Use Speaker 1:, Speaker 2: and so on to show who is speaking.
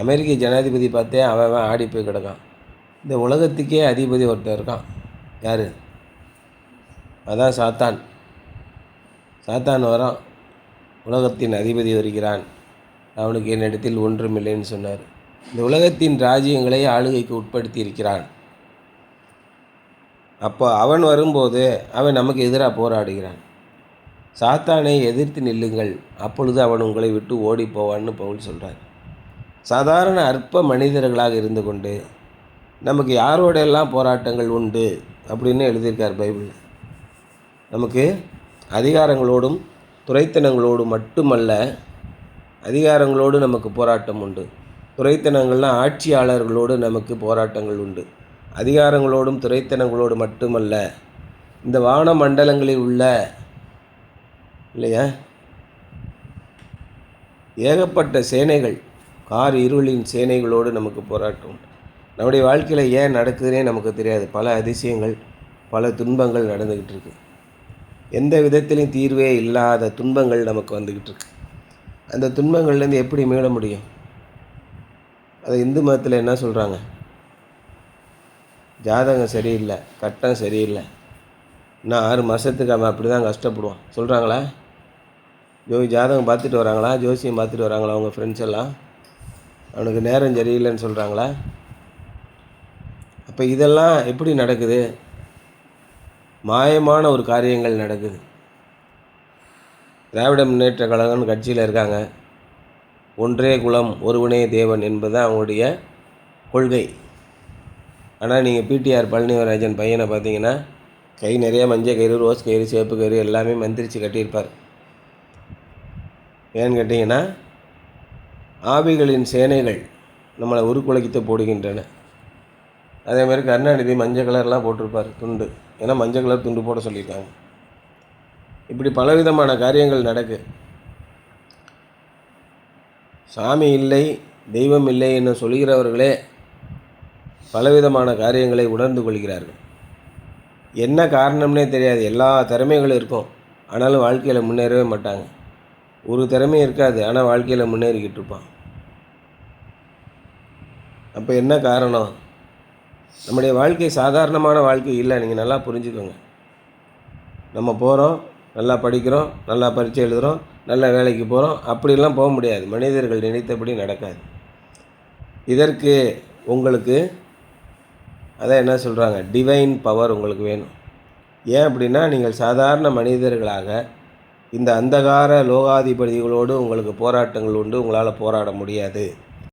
Speaker 1: அமெரிக்க ஜனாதிபதி பார்த்தே அவன் ஆடி போய் கிடக்கான். இந்த உலகத்துக்கே அதிபதி ஒருத்தர் இருக்கான். யார்? அதான் சாத்தான். சாத்தான் வரான், உலகத்தின் அதிபதி வருகிறான், அவனுக்கு என்னிடத்தில் ஒன்றுமில்லைன்னு சொன்னார். இந்த உலகத்தின் ராஜ்யங்களை ஆளுகைக்கு உட்படுத்தி இருக்கிறான். அப்போ அவன் வரும்போது அவன் நமக்கு எதிராக போராடுகிறான். சாத்தானை எதிர்த்து நில்லுங்கள், அப்பொழுது அவன் உங்களை விட்டு ஓடி போவான்னு பவுல் சொல்கிறார். சாதாரண அற்ப மனிதர்களாக இருந்து கொண்டு நமக்கு யாரோடையெல்லாம் போராட்டங்கள் உண்டு அப்படின்னு எழுதியிருக்கார் பைபிள். நமக்கு அதிகாரங்களோடும் துரைத்தனங்களோடும் மட்டுமல்ல, அதிகாரங்களோடு நமக்கு போராட்டம் உண்டு. துரைத்தனங்கள்லாம் ஆட்சியாளர்களோடு நமக்கு போராட்டங்கள் உண்டு. அதிகாரங்களோடும் துரைத்தனங்களோடு மட்டுமல்ல, இந்த வான மண்டலங்களில் உள்ள இல்லையா ஏகப்பட்ட சேனைகள், கார் இருளின் சேனைகளோடு நமக்கு போராட்டம் உண்டு. நம்முடைய வாழ்க்கையில் ஏன் நடக்குதுன்னே நமக்கு தெரியாது. பல அதிசயங்கள், பல துன்பங்கள் நடந்துக்கிட்டு இருக்கு. எந்த விதத்திலையும் தீர்வே இல்லாத துன்பங்கள் நமக்கு வந்துக்கிட்டு இருக்கு. அந்த துன்பங்கள்லேருந்து எப்படி மீள முடியும்? அதை இந்து மதத்தில் என்ன சொல்கிறாங்க? ஜாதகம் சரியில்லை, கட்டம் சரியில்லை, இன்னும் 6 மாதத்துக்கு அவன் அப்படி தான் கஷ்டப்படுவான் சொல்கிறாங்களா? ஜாதகம் பார்த்துட்டு வராங்களா? ஜோசியம் பார்த்துட்டு வராங்களா? அவங்க ஃப்ரெண்ட்ஸ் எல்லாம் அவனுக்கு நேரம் சரியில்லைன்னு சொல்கிறாங்களா? அப்போ இதெல்லாம் எப்படி நடக்குது? மாயமான ஒரு காரியங்கள் நடக்குது. திராவிட முன்னேற்ற கழகம்னு கட்சியில் இருக்காங்க. ஒன்றே குலம் ஒருவனே தேவன் என்பது அவங்களுடைய கொள்கை. ஆனால் நீங்கள் பிடிஆர் பழனிவராஜன் பையனை பார்த்தீங்கன்னா கை நிறைய மஞ்சள் கயிறு, ரோஸ் கயிறு, சேப்பு கயிறு எல்லாமே மந்திரிச்சு கட்டியிருப்பார். ஏன்னு கேட்டிங்கன்னா, ஆவிகளின் சேனைகள் நம்மளை உருக்குலைத்து போடுகின்றன. அதே மாதிரி கருணாநிதி மஞ்சள் கலர்லாம் போட்டிருப்பார் துண்டு, ஏன்னா மஞ்சள் கலர் துண்டு போட சொல்லியிருக்காங்க. இப்படி பலவிதமான காரியங்கள் நடக்கு. சாமி இல்லை, தெய்வம் இல்லை என்று சொல்கிறவர்களே பலவிதமான காரியங்களை உணர்ந்து கொள்கிறார்கள். என்ன காரணம்னே தெரியாது. எல்லா திறமைகளும் இருக்கும், ஆனாலும் வாழ்க்கையில் முன்னேறவே மாட்டாங்க. ஒரு திறமையும் இருக்காது, ஆனால் வாழ்க்கையில் முன்னேறிக்கிட்டு இருப்பான். அப்போ என்ன காரணம்? நம்முடைய வாழ்க்கை சாதாரணமான வாழ்க்கை இல்லை. நீங்கள் நல்லா புரிஞ்சுக்கோங்க. நம்ம போகிறோம், நல்லா படிக்கிறோம், நல்லா பரீட்சை எழுதுகிறோம், நல்ல வேலைக்கு போகிறோம், அப்படிலாம் போக முடியாது. மனிதர்கள் நினைத்தபடி நடக்காது. இதற்கு உங்களுக்கு அதான் என்ன சொல்கிறாங்க, டிவைன் பவர் உங்களுக்கு வேணும். ஏன் அப்படின்னா, நீங்கள் சாதாரண மனிதர்களாக இந்த அந்தகார லோகாதிபதிகளோடு உங்களுக்கு போராட்டங்கள் உண்டு, உங்களால் போராட முடியாது.